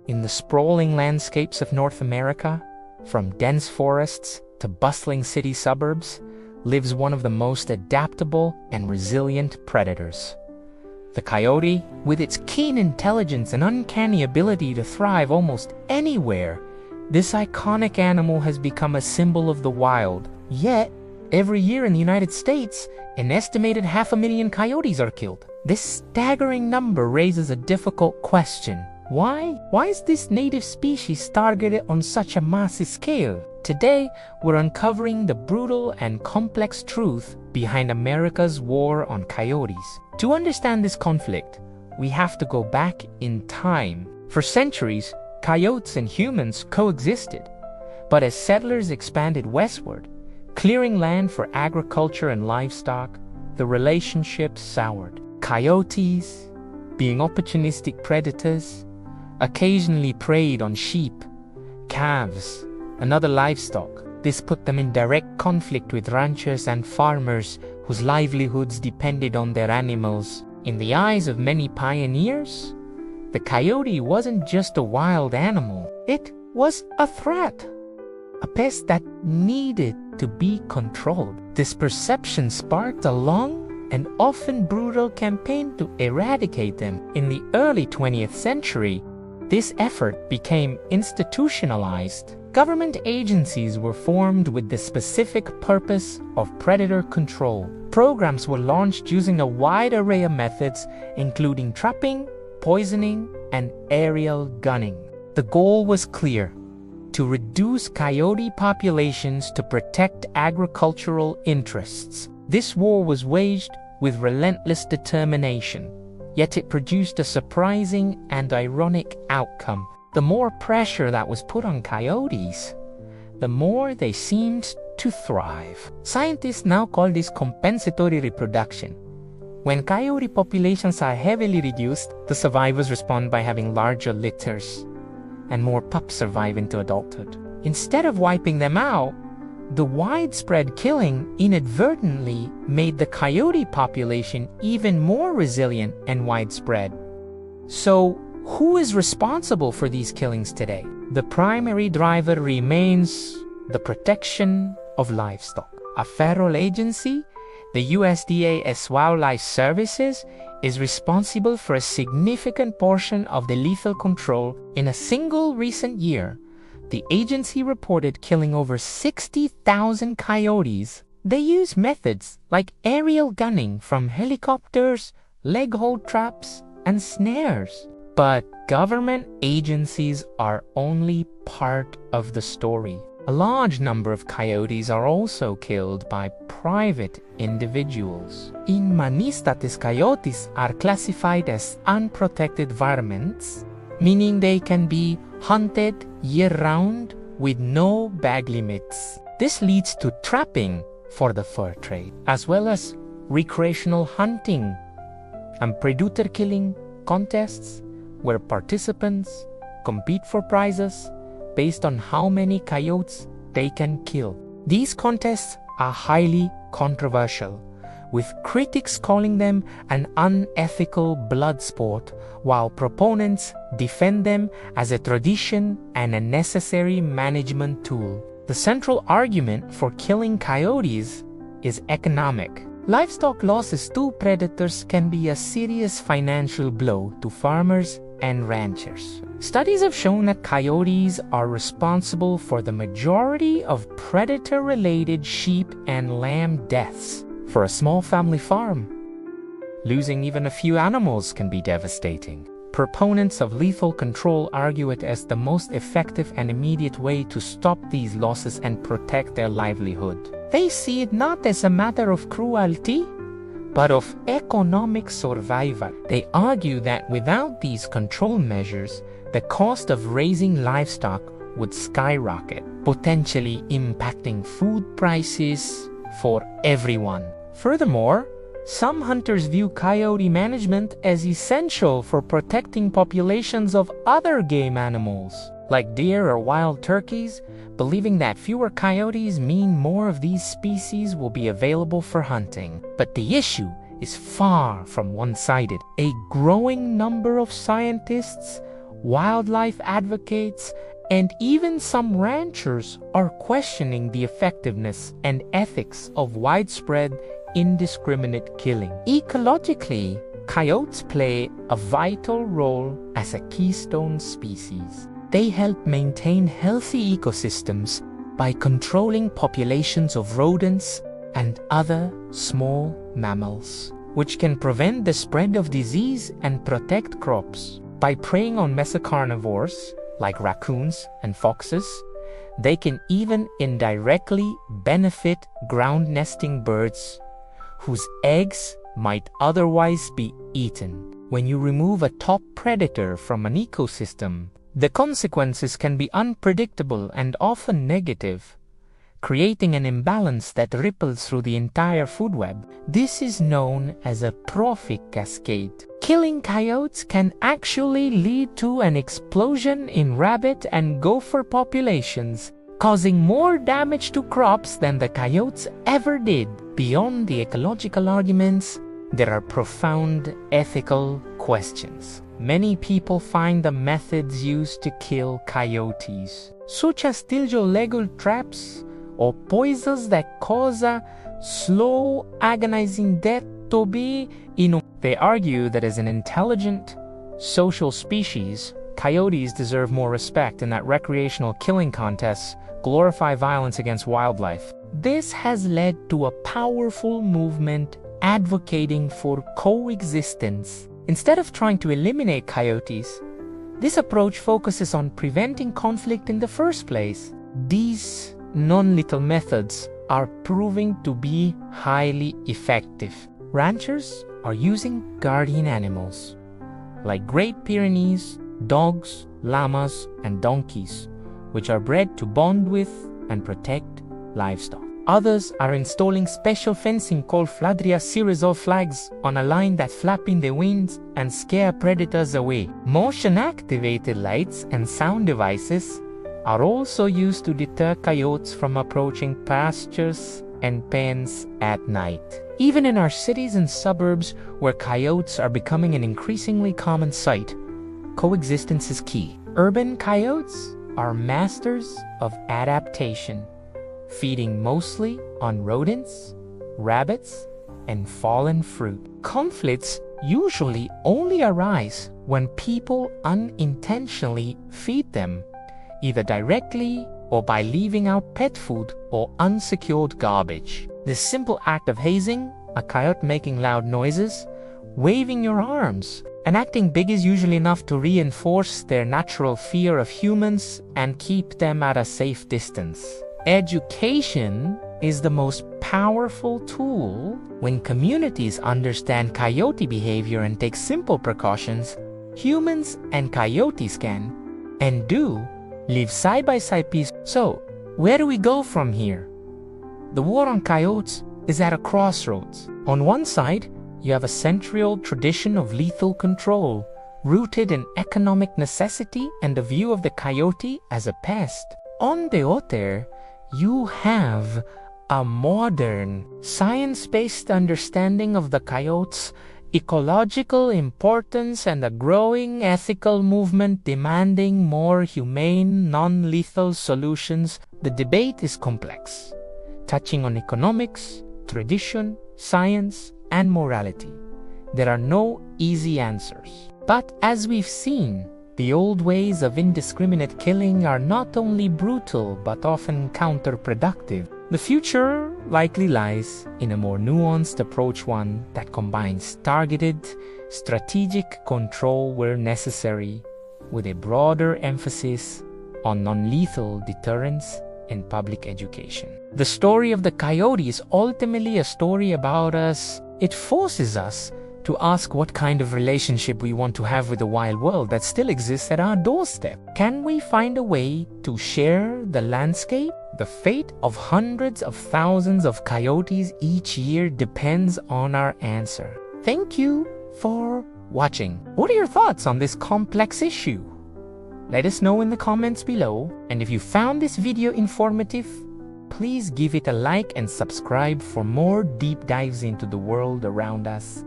In the sprawling landscapes of North America, from dense forests to bustling city suburbs, lives one of the most adaptable and resilient predators. The coyote, with its keen intelligence and uncanny ability to thrive almost anywhere, this iconic animal has become a symbol of the wild. Yet, every year in the United States, an estimated 500,000 coyotes are killed. This staggering number raises a difficult question. Why? Why is this native species targeted on such a massive scale? Today, we're uncovering the brutal and complex truth behind America's war on coyotes. To understand this conflict, we have to go back in time. For centuries, coyotes and humans coexisted. But as settlers expanded westward, clearing land for agriculture and livestock, the relationship soured. Coyotes, being opportunistic predators, occasionally preyed on sheep, calves, and other livestock. This put them in direct conflict with ranchers and farmers whose livelihoods depended on their animals. In the eyes of many pioneers, the coyote wasn't just a wild animal, it was a threat, a pest that needed to be controlled. This perception sparked a long and often brutal campaign to eradicate them. In the early 20th century, this effort became institutionalized. Government agencies were formed with the specific purpose of predator control. Programs were launched using a wide array of methods, including trapping, poisoning, and aerial gunning. The goal was clear: to reduce coyote populations to protect agricultural interests. This war was waged with relentless determination, yet it produced a surprising and ironic outcome. The more pressure that was put on coyotes, the more they seemed to thrive. Scientists now call this compensatory reproduction. When coyote populations are heavily reduced, the survivors respond by having larger litters, and more pups survive into adulthood. Instead of wiping them out, the widespread killing inadvertently made the coyote population even more resilient and widespread. So, who is responsible for these killings today? The primary driver remains the protection of livestock. A federal agency, the USDA Wildlife Services, is responsible for a significant portion of the lethal control. In a single recent year, the agency reported killing over 60,000 coyotes. They use methods like aerial gunning from helicopters, leg hold traps, and snares. But government agencies are only part of the story. A large number of coyotes are also killed by private individuals. In many states, coyotes are classified as unprotected varmints, meaning they can be hunted year-round with no bag limits. This leads to trapping for the fur trade, as well as recreational hunting and predator killing contests where participants compete for prizes based on how many coyotes they can kill. These contests are highly controversial, with critics calling them an unethical blood sport, while proponents defend them as a tradition and a necessary management tool. The central argument for killing coyotes is economic. Livestock losses to predators can be a serious financial blow to farmers and ranchers. Studies have shown that coyotes are responsible for the majority of predator-related sheep and lamb deaths. For a small family farm, losing even a few animals can be devastating. Proponents of lethal control argue it as the most effective and immediate way to stop these losses and protect their livelihood. They see it not as a matter of cruelty, but of economic survival. They argue that without these control measures, the cost of raising livestock would skyrocket, potentially impacting food prices for everyone. Furthermore, some hunters view coyote management as essential for protecting populations of other game animals, like deer or wild turkeys, believing that fewer coyotes mean more of these species will be available for hunting. But the issue is far from one-sided. A growing number of scientists wildlife advocates, and even some ranchers are questioning the effectiveness and ethics of widespread, indiscriminate killing. Ecologically, coyotes play a vital role as a keystone species. They help maintain healthy ecosystems by controlling populations of rodents and other small mammals, which can prevent the spread of disease and protect crops. By preying on mesocarnivores, like raccoons and foxes, they can even indirectly benefit ground-nesting birds whose eggs might otherwise be eaten. When you remove a top predator from an ecosystem, the consequences can be unpredictable and often negative, creating an imbalance that ripples through the entire food web. This is known as a trophic cascade. Killing coyotes can actually lead to an explosion in rabbit and gopher populations, causing more damage to crops than the coyotes ever did. Beyond the ecological arguments, there are profound ethical questions. Many people find the methods used to kill coyotes, such as legal traps or poisons that cause a slow, agonizing death, to be inhuman. They argue that as an intelligent, social species, coyotes deserve more respect and that recreational killing contests glorify violence against wildlife. This has led to a powerful movement advocating for coexistence. Instead of trying to eliminate coyotes, this approach focuses on preventing conflict in the first place. These non-lethal methods are proving to be highly effective. Ranchers are using guardian animals, like Great Pyrenees, dogs, llamas, and donkeys, which are bred to bond with and protect livestock. Others are installing special fencing called fladria ceresol flags on a line that flap in the wind and scare predators away. Motion-activated lights and sound devices are also used to deter coyotes from approaching pastures and pens at night. Even in our cities and suburbs, where coyotes are becoming an increasingly common sight, coexistence is key. Urban coyotes are masters of adaptation, feeding mostly on rodents, rabbits, and fallen fruit. Conflicts usually only arise when people unintentionally feed them, either directly or by leaving out pet food or unsecured garbage. The simple act of hazing, a coyote making loud noises, waving your arms, and acting big is usually enough to reinforce their natural fear of humans and keep them at a safe distance. Education is the most powerful tool. When communities understand coyote behavior and take simple precautions, humans and coyotes can, and do, live side-by-side peace. So, where do we go from here? The war on coyotes is at a crossroads. On one side, you have a century-old tradition of lethal control, rooted in economic necessity and the view of the coyote as a pest. On the other, you have a modern, science-based understanding of the coyote's ecological importance and a growing ethical movement demanding more humane, non-lethal solutions. The debate is complex, touching on economics, tradition, science, and morality. There are no easy answers. But as we've seen, the old ways of indiscriminate killing are not only brutal but often counterproductive. The future likely lies in a more nuanced approach, one that combines targeted, strategic control where necessary, with a broader emphasis on non-lethal deterrence and public education. The story of the coyote is ultimately a story about us. It forces us to ask what kind of relationship we want to have with the wild world that still exists at our doorstep. Can we find a way to share the landscape? The fate of hundreds of thousands of coyotes each year depends on our answer. Thank you for watching. What are your thoughts on this complex issue? Let us know in the comments below. And if you found this video informative, please give it a like and subscribe for more deep dives into the world around us.